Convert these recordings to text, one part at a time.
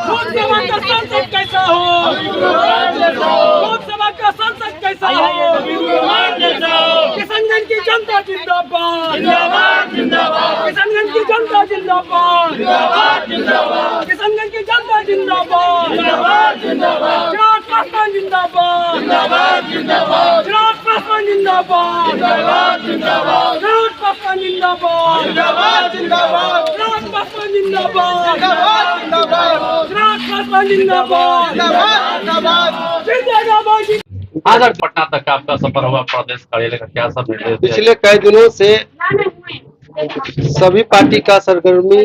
लोकसभा का सांसद कैसा हो, लोकसभा का सांसद कैसा हो, किशनगंज की जनता जिंदाबाद, किशनगंज की जनता जिंदाबाद, किशनगंज की जनता जिंदाबाद, चिराग पासवान जिंदाबाद, चिराग पासवान जिंदाबाद, चिराग पासवान जिंदाबाद, चिराग पासवान जिंदाबाद, चिराग पासवान जिंदाबाद, जिंदाबाद। आज पटना तक आपका सफर हुआ, प्रदेश कार्यालय का क्या सब निर्देश दिया? पिछले कई दिनों से सभी पार्टी का सरगर्मी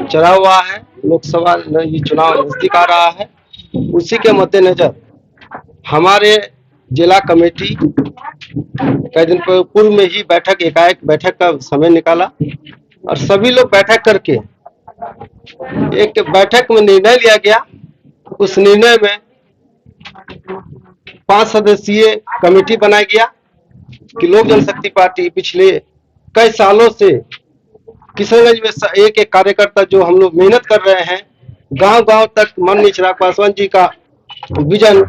चढ़ा हुआ है। लोकसभा ये चुनाव नजदीक आ रहा है, उसी के मद्देनजर हमारे जिला कमेटी कई दिन पूर्व में ही एकाएक बैठक का समय निकाला और सभी लोग बैठक करके एक बैठक में निर्णय लिया गया। उस निर्णय में 5 सदस्यीय कमेटी बनाया गया कि लोक जनशक्ति पार्टी पिछले कई सालों से किशनगंज में एक एक कार्यकर्ता जो हम लोग मेहनत कर रहे हैं, गांव-गांव तक माननीय चिराग पासवान जी का विजन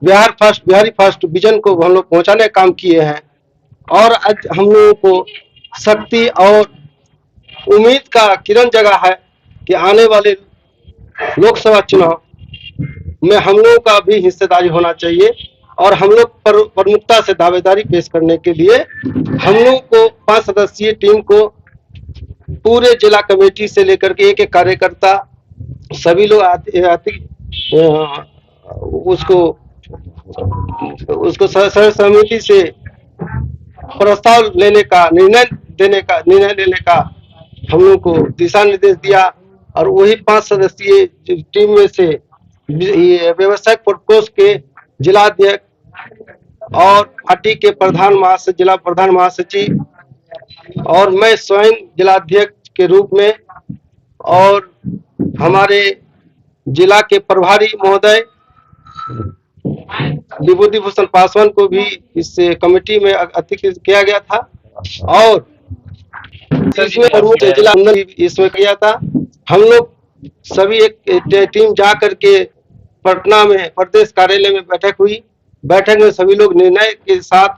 बिहारी फर्स्ट विजन को हम लोग पहुंचाने का काम किए हैं। और आज हम लोगों को शक्ति और उम्मीद का किरण जगा है कि आने वाले लोकसभा चुनाव में हम लोगों का भी हिस्सेदारी होना चाहिए। और हम लोग प्रमुखता से दावेदारी पेश करने के लिए हम लोग को 5 सदस्यीय टीम को पूरे जिला कमेटी से लेकर के एक एक कार्यकर्ता सभी लोग उसको सर्वसम्मति से प्रस्ताव लेने का निर्णय लेने का हम लोग को दिशा निर्देश दिया। और वही 5 सदस्यीय टीम में से व्यवसायिक प्रकोष्ठ के जिलाध्यक्ष और पार्टी के जिला प्रधान महासचिव और मैं स्वयं जिलाध्यक्ष के रूप में और हमारे जिला के प्रभारी महोदय विभूति भूषण पासवान को भी इस कमेटी में अतिरिक्त किया गया था। और इसमें प्रमुख जिला इसमें किया था। हम लोग सभी एक टीम जा करके पटना में प्रदेश कार्यालय में बैठक हुई। बैठक में सभी लोग निर्णय के साथ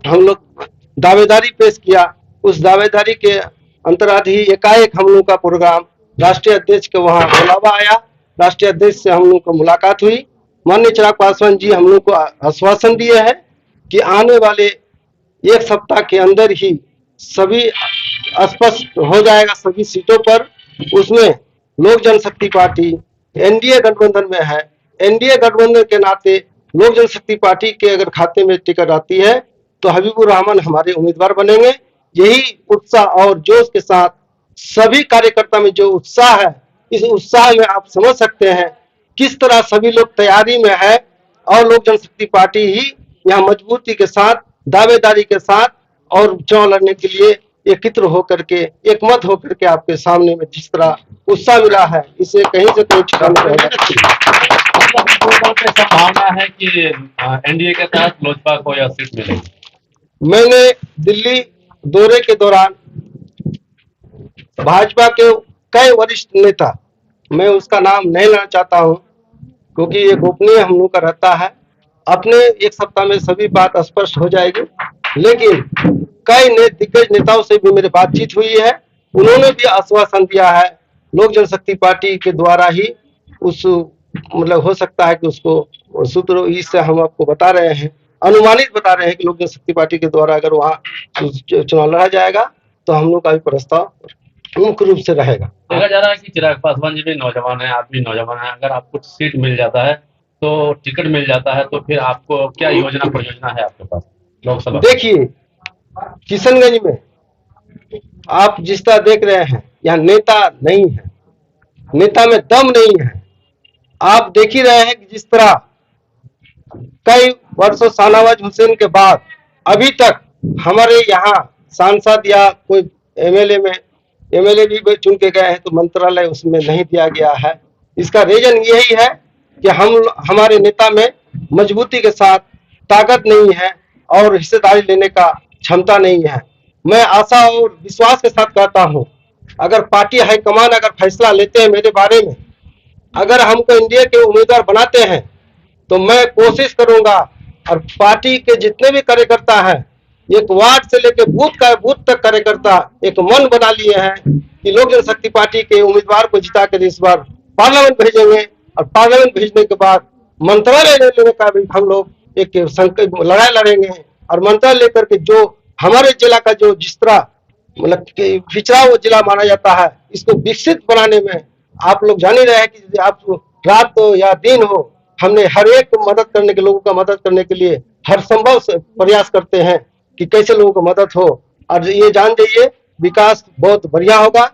हम लोग दावेदारी पेश किया। उस दावेदारी के अंतर्गत ही एकाएक हम लोग का प्रोग्राम राष्ट्रीय अध्यक्ष के वहां बुलावा आया। राष्ट्रीय अध्यक्ष से हम लोग को मुलाकात हुई। माननीय चिराग पासवान जी हम लोग को आश्वासन दिए हैं कि आने वाले 1 सप्ताह के अंदर ही सभी स्पष्ट हो जाएगा सभी सीटों पर। उसमें लोक जनशक्ति पार्टी एनडीए गठबंधन में है। एनडीए गठबंधन के नाते लोक जनशक्ति पार्टी के अगर खाते में टिकट आती है तो हबीबुर रहमान हमारे उम्मीदवार बनेंगे। यही उत्साह और जोश के साथ सभी कार्यकर्ता में जो उत्साह है, इस उत्साह में आप समझ सकते हैं किस तरह सभी लोग तैयारी में है। और लोक जनशक्ति पार्टी ही यहाँ मजबूती के साथ, दावेदारी के साथ और चुनाव लड़ने के लिए एकत्र होकर के, एकमत होकर के आपके सामने में जिस तरह उत्साह मिला है, इसे कहीं से कोई छुपाने नहीं है। संभावना है कि एनडीए के तहत लोजपा को यह सीट मिलेगी। मैंने दिल्ली दौरे के दौरान भाजपा के कई वरिष्ठ नेता, मैं उसका नाम नहीं लेना चाहता हूं क्योंकि ये गोपनीय हम लोग का रहता है, अपने 1 सप्ताह में सभी बात स्पष्ट हो जाएगी। लेकिन कई दिग्गज नेताओं से भी मेरी बातचीत हुई है। उन्होंने भी आश्वासन दिया है लोक जनशक्ति पार्टी के द्वारा ही उस मतलब हो सकता है कि उसको सूत्र इससे हम आपको बता रहे हैं, अनुमानित बता रहे हैं कि लोक जनशक्ति पार्टी के द्वारा अगर वहाँ चुनाव लड़ा जाएगा तो हम लोग का भी प्रस्ताव मुख्य रूप से रहेगा। देखा जा रहा है कि चिराग पासवान जी भी नौजवान है, आप भी नौजवान है। अगर आपको सीट मिल जाता है तो टिकट मिल जाता है तो फिर आपको क्या योजना परियोजना है आपके पास लोकसभा? देखिए, किशनगंज में आप जिस तरह देख रहे हैं यहाँ नेता नहीं है, नेता में दम नहीं है। आप देख ही रहे हैं कि जिस तरह कई वर्षों शाहनवाज हुसैन के बाद अभी तक हमारे यहाँ सांसद या कोई एमएलए भी चुन के गए हैं तो मंत्रालय उसमें नहीं दिया गया है। इसका रीजन यही है कि हमारे नेता में मजबूती के साथ ताकत नहीं है और हिस्सेदारी लेने का क्षमता नहीं है। मैं आशा और विश्वास के साथ कहता हूं, अगर पार्टी हाईकमान अगर फैसला लेते हैं मेरे बारे में अगर हमको एनडीए के उम्मीदवार बनाते हैं तो मैं कोशिश करूंगा, और पार्टी के जितने भी कार्यकर्ता हैं, एक वार्ड से लेकर बूथ तक कार्यकर्ता एक मन बना लिए हैं कि लोक जनशक्ति पार्टी के उम्मीदवार को जिता कर इस बार पार्लियामेंट भेजेंगे, और पार्लियामेंट भेजने के बाद मंत्रालय लेने का भी हम लोग एक लड़ाई लड़ेंगे, और मंत्रालय लेकर के जो हमारे जिला का जो जिस तरह मतलब पिछड़ा हुआ जिला माना जाता है, इसको विकसित बनाने में आप लोग जान ही रहे हैं कि आप रात हो या दिन हो, हमने हर एक को मदद करने के, लोगों का मदद करने के लिए हर संभव प्रयास करते हैं कि कैसे लोगों को मदद हो। और ये जान जाइए विकास बहुत बढ़िया होगा।